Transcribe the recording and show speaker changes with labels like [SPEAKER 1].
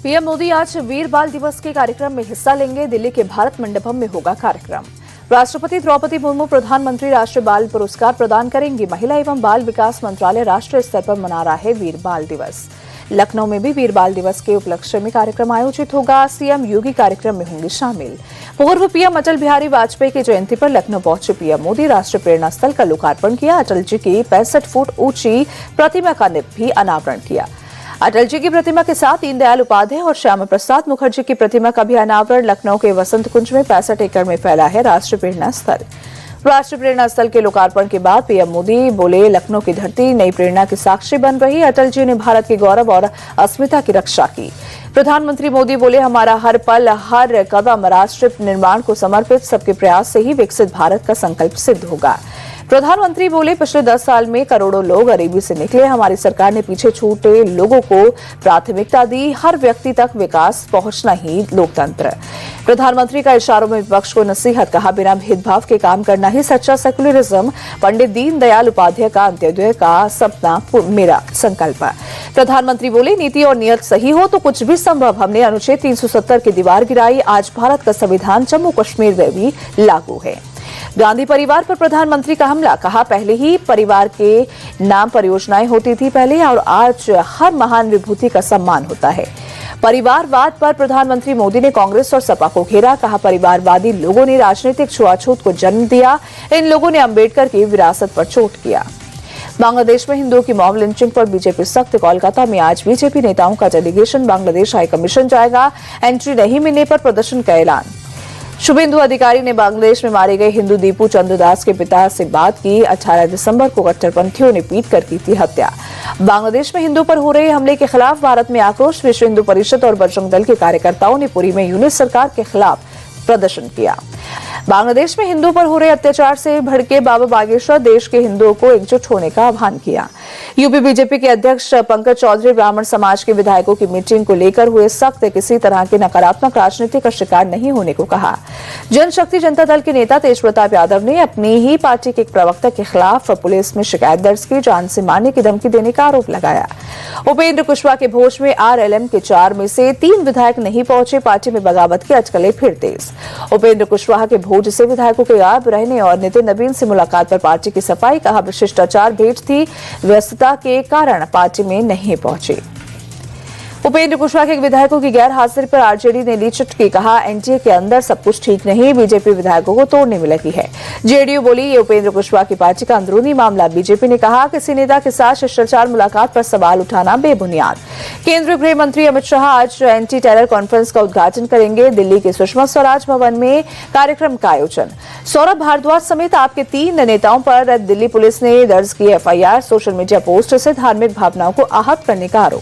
[SPEAKER 1] PM Modi आज वीर बाल दिवस के कार्यक्रम में हिस्सा लेंगे। दिल्ली के भारत मंडपम में होगा कार्यक्रम। राष्ट्रपति द्रौपदी मुर्मू प्रधानमंत्री राष्ट्रीय बाल पुरस्कार प्रदान करेंगी। महिला एवं बाल विकास मंत्रालय राष्ट्रीय स्तर पर मना रहा है वीर बाल दिवस। लखनऊ में भी वीर बाल दिवस के उपलक्ष्य में कार्यक्रम आयोजित होगा। सीएम योगी कार्यक्रम में होंगे शामिल। पूर्व पीएम अटल बिहारी वाजपेयी की जयंती पर लखनऊ पहुंचे पीएम मोदी राष्ट्रीय प्रेरणा स्थल का लोकार्पण किया। अटल जी की 65 फुट ऊंची प्रतिमा का भी अनावरण किया। अटल जी की प्रतिमा के साथ दीनदयाल उपाध्याय और श्यामा प्रसाद मुखर्जी की प्रतिमा का भी अनावरण। लखनऊ के वसंत कुंज में 65 एकड़ में फैला है राष्ट्रीय प्रेरणा स्थल। राष्ट्रीय प्रेरणा स्थल के लोकार्पण के बाद पीएम मोदी बोले, लखनऊ की धरती नई प्रेरणा की साक्षी बन रही। अटल जी ने भारत के गौरव और अस्मिता की रक्षा की। प्रधानमंत्री मोदी बोले, हमारा हर पल हर कदम राष्ट्र निर्माण को समर्पित। सबके प्रयास से ही विकसित भारत का संकल्प सिद्ध होगा। प्रधानमंत्री बोले, पिछले 10 साल में करोड़ों लोग गरीबी से निकले। हमारी सरकार ने पीछे छूटे लोगों को प्राथमिकता दी। हर व्यक्ति तक विकास पहुंचना ही लोकतंत्र। प्रधानमंत्री का इशारों में विपक्ष को नसीहत, कहा बिना भेदभाव के काम करना ही सच्चा सेकुलरिज्म। पंडित दीनदयाल उपाध्याय का अंत्योदय का सपना मेरा संकल्प। प्रधानमंत्री बोले, नीति और नियत सही हो तो कुछ भी संभव। हमने अनुच्छेद 370 की दीवार गिराई। आज भारत का संविधान जम्मू कश्मीर में भी लागू है। गांधी परिवार पर प्रधानमंत्री का हमला, कहा पहले ही परिवार के नाम परियोजनाएं होती थी पहले, और आज हर महान विभूति का सम्मान होता है। परिवारवाद पर प्रधानमंत्री मोदी ने कांग्रेस और सपा को घेरा। कहा परिवारवादी लोगों ने राजनीतिक छुआछूत को जन्म दिया। इन लोगों ने अंबेडकर की विरासत पर चोट किया। बांग्लादेश में हिंदुओं की मॉब लिंचिंग पर बीजेपी सख्त। कोलकाता में आज बीजेपी नेताओं का डेलीगेशन बांग्लादेश हाई कमीशन जाएगा। एंट्री नहीं मिलने पर प्रदर्शन का ऐलान। शुभेंदु अधिकारी ने बांग्लादेश में मारे गए हिंदू दीपू चंद्रदास के पिता से बात की। 18 दिसंबर को कट्टरपंथियों ने पीटकर की थी हत्या। बांग्लादेश में हिंदू पर हो रहे हमले के खिलाफ भारत में आक्रोश। विश्व हिंदू परिषद और बजरंग दल के कार्यकर्ताओं ने पुरी में यूनिट सरकार के खिलाफ प्रदर्शन किया। बांग्लादेश में हिंदू पर हो रहे अत्याचार से भड़के बाबा बागेश्वर देश के हिंदुओं को एकजुट होने का आह्वान किया। यूपी बीजेपी के अध्यक्ष पंकज चौधरी ब्राह्मण समाज के विधायकों की मीटिंग को लेकर हुए सख्त। किसी तरह की नकारात्मक राजनीति का शिकार नहीं होने को कहा। जनशक्ति जनता दल के नेता तेज प्रताप यादव ने अपनी ही पार्टी के एक प्रवक्ता के खिलाफ पुलिस में शिकायत दर्ज की। जान से मारने की धमकी देने का आरोप लगाया। उपेंद्र कुशवाहा के भोज में आरएलएम के 4 में से 3 विधायक नहीं पहुंचे। पार्टी में बगावत की अटकलें फिर तेज। उपेंद्र कुशवाहा के भोज से विधायकों के गायब रहने और नितिन नवीन से मुलाकात पर पार्टी की सफाई। कहा भ्रष्टाचार भेंट थी, व्यस्तता के कारण पार्टी में नहीं पहुंचे। उपेंद्र कुशवाहा के विधायकों की गैर हाजिरी पर आरजेडी ने ली चुटकी। कहा एनडीए के अंदर सब कुछ ठीक नहीं, बीजेपी विधायकों को तोड़ने में लगी है। जेडीयू बोली, ये उपेंद्र कुशवाहा की पार्टी का अंदरूनी मामला। बीजेपी ने कहा किसी नेता के साथ शिष्टाचार मुलाकात पर सवाल उठाना बेबुनियाद। केंद्रीय गृह मंत्री अमित शाह आज एंटी टेरर कॉन्फ्रेंस का उद्घाटन करेंगे। दिल्ली के सुषमा स्वराज भवन में कार्यक्रम का आयोजन। सौरभ भारद्वाज समेत आपके 3 नेताओं पर दिल्ली पुलिस ने दर्ज की एफआईआर। सोशल मीडिया पोस्ट से धार्मिक भावनाओं को आहत करने का आरोप।